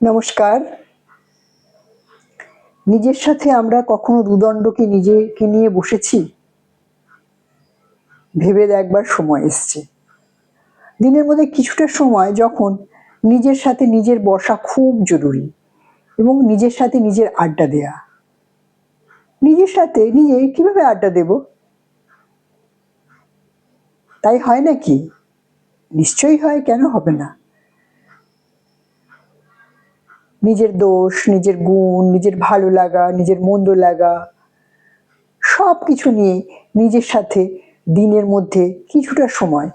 নমস্কার। নিজের সাথে আমরা কখনো দুদণ্ড কি নিজেকে নিয়ে বসেছি? ভেবে দেখবার সময় এসছে। দিনের মধ্যে কিছুটা সময় যখন নিজের সাথে নিজের বসা খুব জরুরি এবং নিজের সাথে নিজের আড্ডা দেয়া। নিজের সাথে নিজে কিভাবে আড্ডা দেব? তাই হয় নাকি? নিশ্চয়ই হয়, কেন হবে না? নিজের দোষ, নিজের গুণ, নিজের ভালো লাগা, নিজের মন্দ লাগা সব কিছু নিয়ে নিজের সাথে দিনের মধ্যে কিছুটা সময়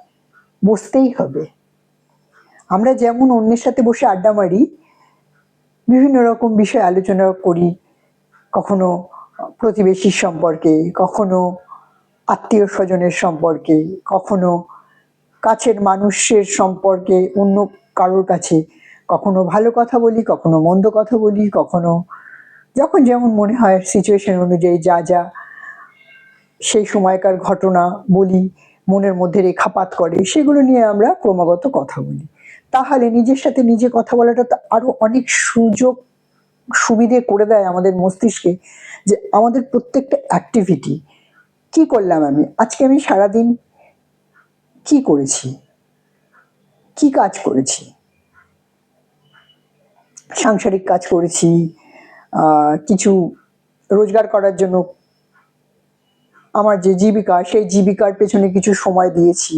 বসতেই হবে। আমরা যেমন অন্যের সাথে বসে আড্ডা মারি, বিভিন্ন রকম বিষয় আলোচনা করি, কখনো প্রতিবেশীর সম্পর্কে, কখনো আত্মীয় স্বজনের সম্পর্কে, কখনো কাছের মানুষের সম্পর্কে অন্য কারোর কাছে, কখনো ভালো কথা বলি, কখনো মন্দ কথা বলি, কখনো যখন যেমন মনে হয় সিচুয়েশন অনুযায়ী যা যা সেই সময়কার ঘটনা বলি, মনের মধ্যে রেখাপাত করে, সেগুলো নিয়ে আমরা ক্রমাগত কথা বলি। তাহলে নিজের সাথে নিজে কথা বলাটা তো আরো অনেক সুযোগ সুবিধে করে দেয় আমাদের মস্তিষ্কে, যে আমাদের প্রত্যেকটা অ্যাক্টিভিটি কি করলাম, আজকে আমি সারাদিন কি করেছি, কি কাজ করেছি, সাংসারিক কাজ করেছি, কিছু রোজগার করার জন্য আমার যে জীবিকা, সেই জীবিকার পেছনে কিছু সময় দিয়েছি,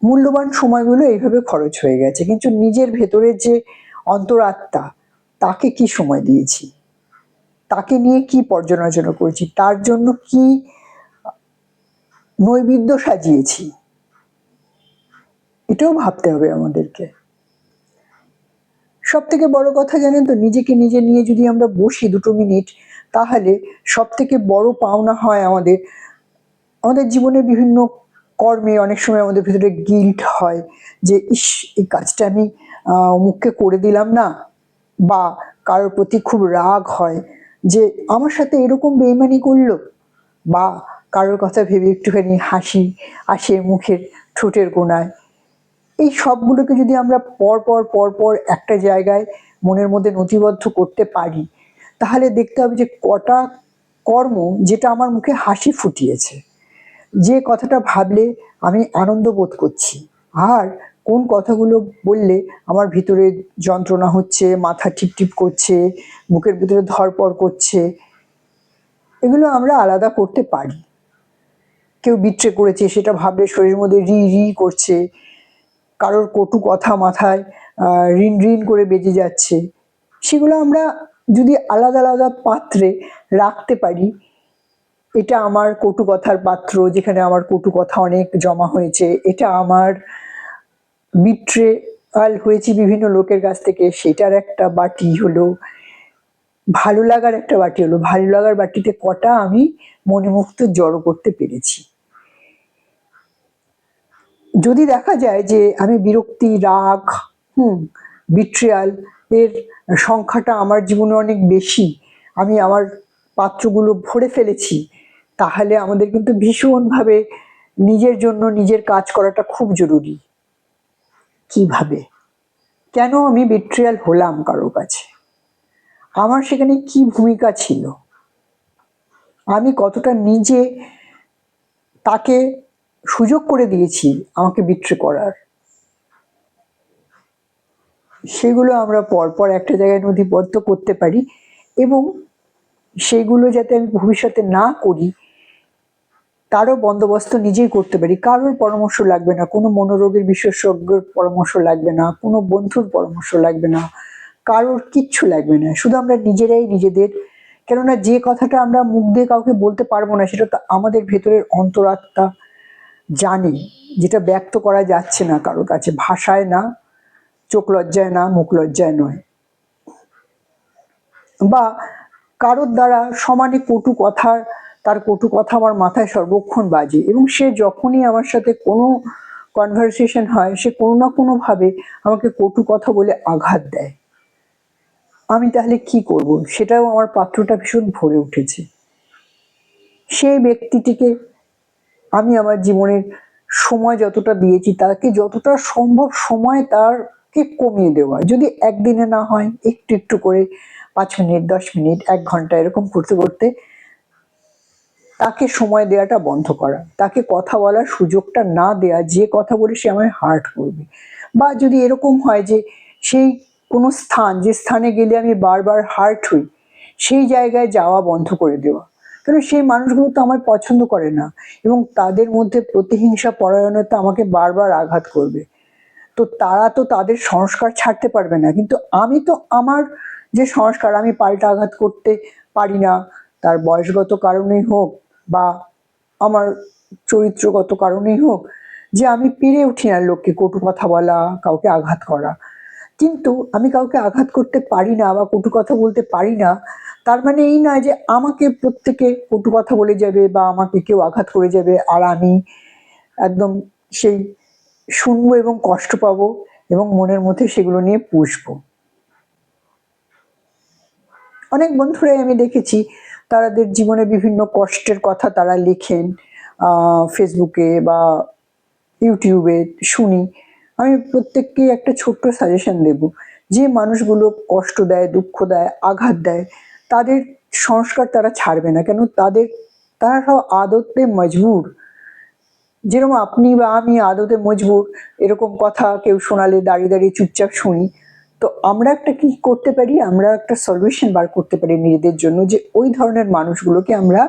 মূল্যবান সময়গুলো এইভাবে খরচ হয়ে গেছে। কিন্তু নিজের ভেতরের যে অন্তরাত্মা, তাকে কি সময় দিয়েছি, তাকে নিয়ে কি পর্যালোচনা করেছি, তার জন্য কি নৈবেদ্য সাজিয়েছি, এটাও ভাবতে হবে আমাদেরকে। সব থেকে বড় কথা জানেন তো, নিজেকে নিজে নিয়ে যদি আমরা বসি 2 মিনিট, তাহলে সব থেকে বড় পাওনা হয় আমাদের জীবনের বিভিন্ন কর্মে অনেক সময় আমাদের ভিতরে গিল্ট হয় যে ইস, এই কাজটা আমি অমুককে করে দিলাম না, বা কারোর প্রতি খুব রাগ হয় যে আমার সাথে এরকম বেইমানি করলো, বা কারোর কথা ভেবে একটুখানি হাসি আসে মুখের ঠোঁটের কোণায়। এই সবগুলোকে যদি আমরা পর একটা জায়গায় মনের মধ্যে নথিবদ্ধ করতে পারি, তাহলে দেখতে হবে যে কটা কর্ম যেটা আমার মুখে হাসি ফুটিয়েছে, যে কথাটা ভাবলে আমি আনন্দ বোধ করছি, আর কোন কথাগুলো বললে আমার ভিতরে যন্ত্রণা হচ্ছে, মাথা টিপটিপ করছে, বুকের ভিতরে ধড়পড় করছে। এগুলো আমরা আলাদা করতে পারি। কেউ বিট্রে করেছে, সেটা ভাবলে শরীরের মধ্যে রি রি করছে, কারোর কটু কথা মাথায় রিন রিন করে বেজে যাচ্ছে, সেগুলো আমরা যদি আলাদা আলাদা পাত্রে রাখতে পারি, এটা আমার কটু কথার পাত্র, যেখানে আমার কটু কথা অনেক জমা হয়েছে, এটা আমার বিট্রেয়াল হয়েছি বিভিন্ন লোকের কাছ থেকে, সেটার একটা বাটি হলো, ভালো লাগার একটা বাটি হলো, ভালো লাগার বাটিতে কটা আমি মনে মুক্ত জড়ো করতে পেরেছি। যদি দেখা যায় যে আমি বিরক্তি, রাগ, বিট্রিয়াল এর সংখ্যাটা আমার জীবনে অনেক বেশি, আমি আমার পাত্রগুলো ভরে ফেলেছি, তাহলে আমাদের কিন্তু ভীষণভাবে নিজের জন্য নিজের কাজ করাটা খুব জরুরি। কিভাবে, কেন আমি বিট্রিয়াল হলাম কারোর কাছে, আমার সেখানে কি ভূমিকা ছিল, আমি কতটা নিজে তাকে সুযোগ করে দিয়েছি আমাকে বিট্রে করার, সেগুলো আমরা পরপর একটা জায়গায় নথিবদ্ধ করতে পারি, এবং সেগুলো যাতে আমি ভবিষ্যতে না করি তারও বন্দোবস্ত নিজেই করতে পারি। কারোর পরামর্শ লাগবে না, কোনো মনোরোগের বিশেষজ্ঞের পরামর্শ লাগবে না, কোনো বন্ধুর পরামর্শ লাগবে না, কারোর কিচ্ছু লাগবে না, শুধু আমরা নিজেরাই নিজেদের, কেননা যে কথাটা আমরা মুখ দিয়ে কাউকে বলতে পারবো না, সেটা তো আমাদের ভেতরের অন্তরাত্মা জানে, যেটা ব্যক্ত করা যাচ্ছে না কারোর কাছে, ভাষায় না, চোখ লজ্জায় না, মুখ লজ্জায় নয়, বা কারোর দ্বারা সমানে কটু কথা, তার কটু কথা আমার মাথায় সর্বক্ষণ বাজে, এবং সে যখনই আমার সাথে কোনো কনভারসেশন হয়, সে কোনো না কোনোভাবে আমাকে কটু কথা বলে আঘাত দেয়। আমি তাহলে কি করব? সেটাও আমার পাত্রটা ভীষণ ভরে উঠেছে। সেই ব্যক্তিটিকে আমি আমার জীবনের সময় যতটা দিয়েছি, তাকে যতটা সম্ভব সময় তাকে কে কমিয়ে দেওয়া, যদি একদিনে না হয় একটু একটু করে 5 মিনিট 10 মিনিট 1 ঘন্টা এরকম করতে করতে তাকে সময় দেওয়াটা বন্ধ করা, তাকে কথা বলার সুযোগটা না দেয়া, যে কথা বলে সে আমায় হার্ট করবে। বা যদি এরকম হয় যে সেই কোনো স্থান, যে স্থানে গেলে আমি বারবার হার্ট হই, সেই জায়গায় যাওয়া বন্ধ করে দেওয়া। কারণ সেই মানুষগুলো তো আমায় পছন্দ করে না এবং তাদের মধ্যে প্রতিহিংসা পরায়ণতা আমাকে বারবার আঘাত করবে। তো তারা তো তাদের সংস্কার ছাড়তে পারবে না, কিন্তু আমি তো আমার যে সংস্কার, আমি পাল্টা আঘাত করতে পারি না, তার বয়সগত কারণেই হোক বা আমার চরিত্রগত কারণেই হোক, যে আমি পেরে উঠি না লোককে কটু কথা বলা, কাউকে আঘাত করা। কিন্তু আমি কাউকে আঘাত করতে পারি না বা কটু কথা বলতে পারি না, তার মানে এই নয় যে আমাকে প্রত্যেকে কটু কথা বলে যাবে বা আমাকে কেউ আঘাত করে যাবে আর আমি একদম সেই শুনবো এবং কষ্ট পাবো এবং মনের মধ্যে সেগুলো নিয়ে পুষবো। অনেক বন্ধুরাই আমি দেখেছি তাদের জীবনে বিভিন্ন কষ্টের কথা তারা লেখেন ফেসবুকে বা ইউটিউবে শুনি। আমি প্রত্যেককে একটা ছোট্ট সাজেশন দেব, যে মানুষগুলো কষ্ট দেয়, দুঃখ দেয়, আঘাত দেয়, তাদের সংস্কার তারা ছাড়বে না। কেন? তারা সব আদতে মজবুর। যেরকম আপনি বা আমি আদতে মজবুর, এরকম কথা কেউ শোনালে দাঁড়িয়ে দাঁড়িয়ে চুপচাপ শুনি। তো আমরা একটা কি করতে পারি, আমরা একটা সলিউশন বার করতে পারি নিজেদের জন্য, যে ওই ধরনের মানুষগুলোকে আমরা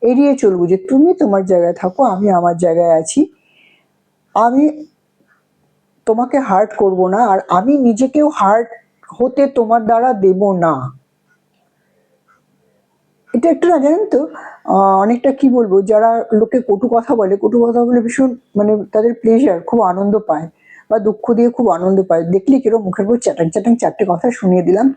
এড়িয়ে চলবো, যে তুমি তোমার জায়গায় থাকো, আমি আমার জায়গায় আছি, আমি তোমাকে হার্ট করব না আর আমি নিজেকেও হার্ট হতে তোমার দ্বারা দেব না। এটা একটা না, জানেন তো, অনেকটা কি বলবো, যারা লোকে কটু কথা বলে ভীষণ মানে তাদের প্লেজার, খুব আনন্দ পায় বা দুঃখ দিয়ে খুব আনন্দ পায়। দেখলি কেরো মুখের উপর চ্যাটাং চ্যাটাং 4টে কথা শুনিয়ে দিলাম।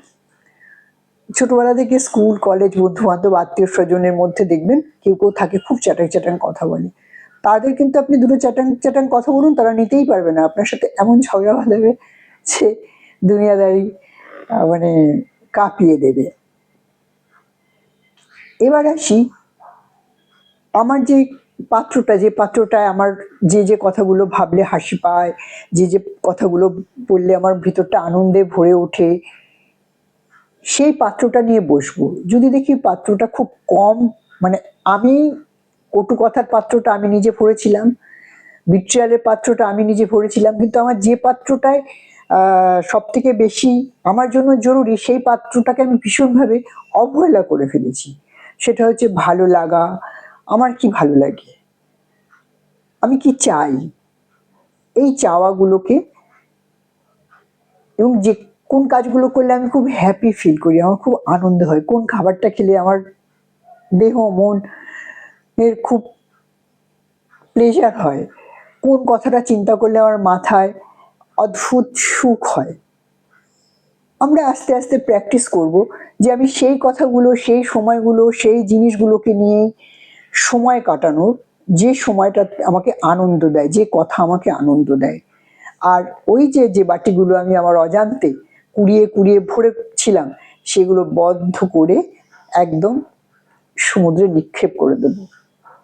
ছোটবেলা থেকে স্কুল কলেজ বন্ধু বান্ধব আত্মীয় স্বজনের মধ্যে দেখবেন কেউ কেউ থাকে খুব চ্যাটাং চ্যাটাং কথা বলে। তাদের কিন্তু আপনি দুটো চ্যাটাং চ্যাটাং কথা বলুন, তারা নিতেই পারবে না, আপনার সাথে এমন ঝগড়া বাঁধাবে যে দুনিয়াদারি মানে কাঁপিয়ে দেবে। এবার আসি আমার যে পাত্রটায় আমার যে কথাগুলো ভাবলে হাসি পায়, যে কথাগুলো বললে আমার ভিতরটা আনন্দে ভরে ওঠে, সেই পাত্রটা নিয়ে বসবো। যদি দেখি পাত্রটা খুব কম, মানে আমি কটু কথার পাত্রটা আমি নিজে ভরেছিলাম, বিট্রিয়ালের পাত্রটা আমি নিজে ভরেছিলাম, কিন্তু আমার যে পাত্রটায় সব থেকে বেশি আমার জন্য জরুরি, সেই পাত্রটাকে আমি ভীষণভাবে অবহেলা করে ফেলেছি। সেটা হচ্ছে ভালো লাগা। আমার কি ভালো লাগে, আমি কি চাই, এই চাওয়াগুলোকে, এবং যে কোন কাজগুলো করলে আমি খুব হ্যাপি ফিল করি, আমার খুব আনন্দ হয়, কোন খাবারটা খেলে আমার দেহ মন এর খুব প্লেজার হয়, কোন কথাটা চিন্তা করলে আমার মাথায় অদ্ভুত সুখ হয়। আমরা আস্তে আস্তে প্র্যাকটিস করব যে আমি সেই কথাগুলো, সেই সময়গুলো, সেই জিনিসগুলোকে নিয়েই সময় কাটানোর, যে সময়টা আমাকে আনন্দ দেয়, যে কথা আমাকে আনন্দ দেয়। আর ওই যে বাটিগুলো আমি আমার অজান্তে কুড়িয়ে কুড়িয়ে ভরেছিলাম, সেগুলো বদ্ধ করে একদম সমুদ্রে নিক্ষেপ করে দেবো।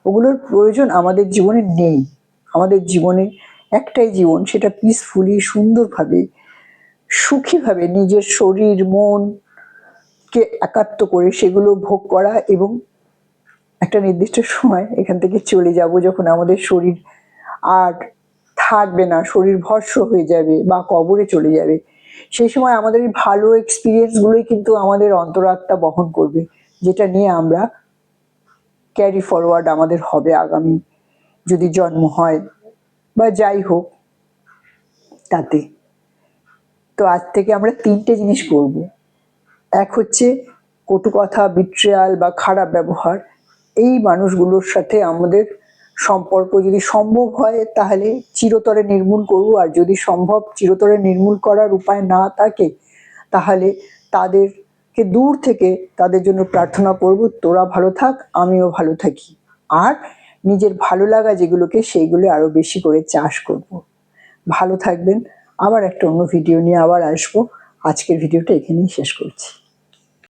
ওগুলোর প্রয়োজন আমাদের জীবনে নেই। আমাদের জীবনে একটাই জীবন, সেটা পিসফুলি, সুন্দরভাবে, সুখীভাবে নিজের শরীর মনকে একাত্ম করে সেগুলো ভোগ করা এবং একটা নির্দিষ্ট সময় এখান থেকে চলে যাব, যখন আমাদের শরীর আর থাকবে না, শরীর ভস্ম হয়ে যাবে বা কবরে চলে যাবে। সেই সময় আমাদের এই ভালো এক্সপিরিয়েন্সগুলোই কিন্তু আমাদের অন্তরাত্মা বহন করবে, যেটা নিয়ে আমরা ক্যারি ফরওয়ার্ড আমাদের হবে আগামী যদি জন্ম হয় বা যাই হোক তাতে। তো আজ থেকে আমরা 3টে জিনিস করব। এক হচ্ছে কটু কথা, বিট্রিয়াল বা খারাপ ব্যবহার, এই মানুষগুলোর সাথে আমাদের সম্পর্ক যদি সম্ভব হয় তাহলে চিরতরে নির্মূল করব, আর যদি সম্ভব চিরতরে নির্মূল করার উপায় না থাকে তাহলে তাদেরকে দূর থেকে তাদের জন্য প্রার্থনা করব, তোরা ভালো থাক, আমিও ভালো থাকি। আর নিজের ভালো লাগা যেগুলোকে, সেইগুলো আরো বেশি করে চাষ করব। ভালো থাকবেন। আবার একটা অন্য ভিডিও নিয়ে আবার আসবো। আজকের ভিডিওটা এখানেই শেষ করছি।